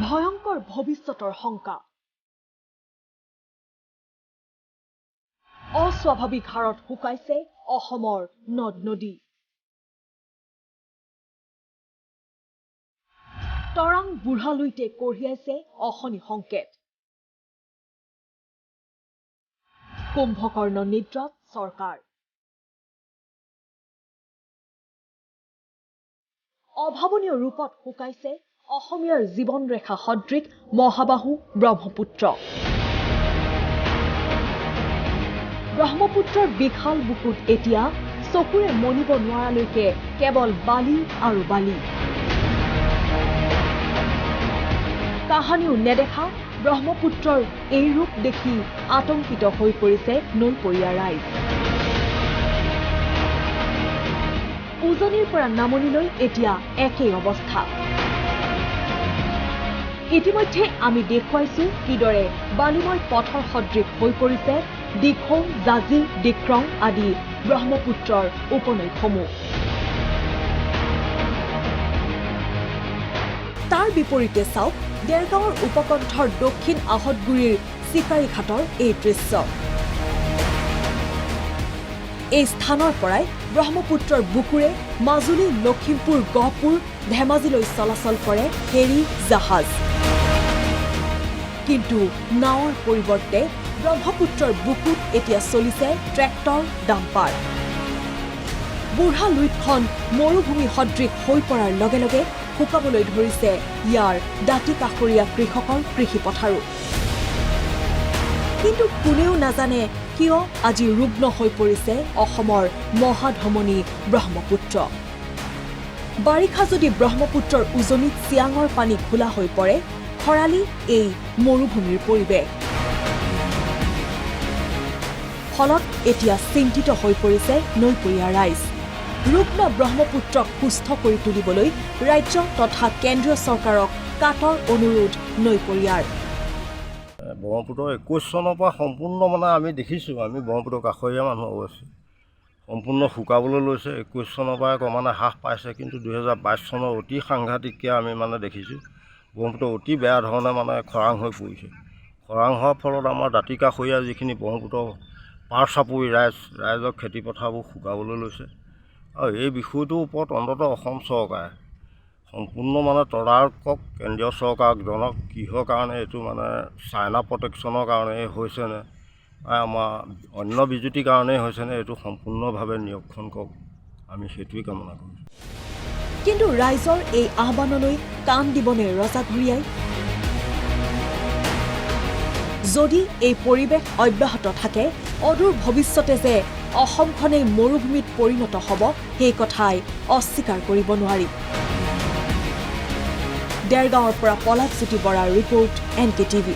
ভয়ংকৰ ভৱিষ্যতৰ শংকা অস্বাভাৱিক হাৰত শুকাইছে অসমৰ নদ নদী তৰাং বুঢ়ালৈতে কঢ়িয়াইছে অশনি সংকেত কুম্ভকৰ্ণ নিদ্ৰাত চৰকাৰ অভাৱনীয় ৰূপত শুকাইছে অসমীয়াৰ জীৱন ৰেখা সদৃশ মহাবাহু ব্ৰহ্মপুত্ৰৰ বিশাল বুকুত এতিয়া চকুৰে মনিব নোৱাৰালৈকে কেৱল বালি আৰু বালি কাহানিও নেদেখা ব্ৰহ্মপুত্ৰৰ এই ৰূপ দেখি আতংকিত হৈ পৰিছে নৈপৰীয়া ৰাইজ উজনিৰ পৰা নামনিলৈ এতিয়া একেই অৱস্থা ইতিমধ্যে আমি দেখুৱাইছো কিদৰে বালিময় পথৰ সদৃশ হৈ পৰিছে দিখৌ জাজি ডিক্ৰং আদি ব্ৰহ্মপুত্ৰৰ উপনৈসমূহ তাৰ বিপৰীতে চাওক দেৰগাঁৱৰ উপকণ্ঠৰ দক্ষিণ আহতগুৰিৰ চিকাৰীঘাটৰ এই দৃশ্য এই স্থানৰ পৰাই ব্ৰহ্মপুত্ৰৰ বুকুৰে মাজুলী লখিমপুৰ গহপুৰ ধেমাজিলৈ চলাচল কৰে ফেৰী জাহাজ কিন্তু নাৱৰ পৰিৱৰ্তে ব্ৰহ্মপুত্ৰৰ বুকুত এতিয়া চলিছে ট্ৰেক্টৰ ডাম্পাৰ বুঢ়া লুইতখন মৰুভূমি সদৃশ হৈ পৰাৰ লগে লগে শুকাবলৈ ধৰিছে ইয়াৰ দাঁতি কাষৰীয়া কৃষকৰ কৃষি পথাৰো কিন্তু কোনেও নাজানে কিয় আজি ৰুগ্ন হৈ পৰিছে অসমৰ মহাধমনী ব্ৰহ্মপুত্ৰ বাৰিষা যদি ব্ৰহ্মপুত্ৰৰ উজনিত চিয়াঙৰ পানী খোলা হৈ পৰে খৰালি এই মৰুভূমিৰ পৰিৱেশ ফলত এতিয়া চিন্তিত হৈ পৰিছে নৈপৰীয়া ৰাইজ ৰুগ্ন ব্ৰহ্মপুত্ৰক সুস্থ কৰি তুলিবলৈ ৰাজ্য তথা কেন্দ্ৰীয় চৰকাৰক কাটৰ অনুৰোধ নৈপৰীয়াৰ ব্ৰহ্মপুত্ৰ 21 চনৰ পৰা সম্পূৰ্ণ মানে আমি দেখিছোঁ আমি ব্ৰহ্মপুত্ৰ কাষৰীয়া মানুহ অৱশ্যে সম্পূৰ্ণ শুকাবলৈ লৈছে 21 চনৰ পৰা ক্ৰমান্বয়ে হ্ৰাস পাইছে কিন্তু 2022 চনৰ অতি সাংঘাতিককৈ আমি মানে দেখিছোঁ ব্ৰহ্মপুত্ৰ অতি বেয়া ধৰণে মানে খৰাং হৈ পৰিছে খৰাং হোৱাৰ ফলত আমাৰ দাঁতি কাষৰীয়া যিখিনি ব্ৰহ্মপুত্ৰ পাৰ চাপৰি ৰাইজৰ খেতিপথাৰবোৰ শুকাবলৈ লৈছে আৰু এই বিষয়টোৰ ওপৰত অন্ততঃ অসম চৰকাৰে সম্পূৰ্ণ মানে তদাৰকক কেন্দ্ৰীয় চৰকাৰক জনক কিহৰ কাৰণে এইটো মানে চাইনা প্ৰটেকশ্যনৰ কাৰণে হৈছেনে আমাৰ অন্য বিজুতিৰ কাৰণেই হৈছেনে এইটো সম্পূৰ্ণভাৱে নিৰীক্ষণ কৰক আমি সেইটোৱেই কামনা কৰিছোঁ কিন্তু ৰাইজৰ এই আহ্বানলৈ কাণ দিবনে ৰজাঘৰীয়াই যদি এই পৰিৱেশ অব্যাহত থাকে অদূৰ ভৱিষ্যতে যে অসমখনেই মৰুভূমিত পৰিণত হ'ব সেই কথাই অস্বীকাৰ কৰিব নোৱাৰি দেৰগাঁৱৰ পৰা পলাশজ্যোতি বৰাৰ ৰিপৰ্ট NKTV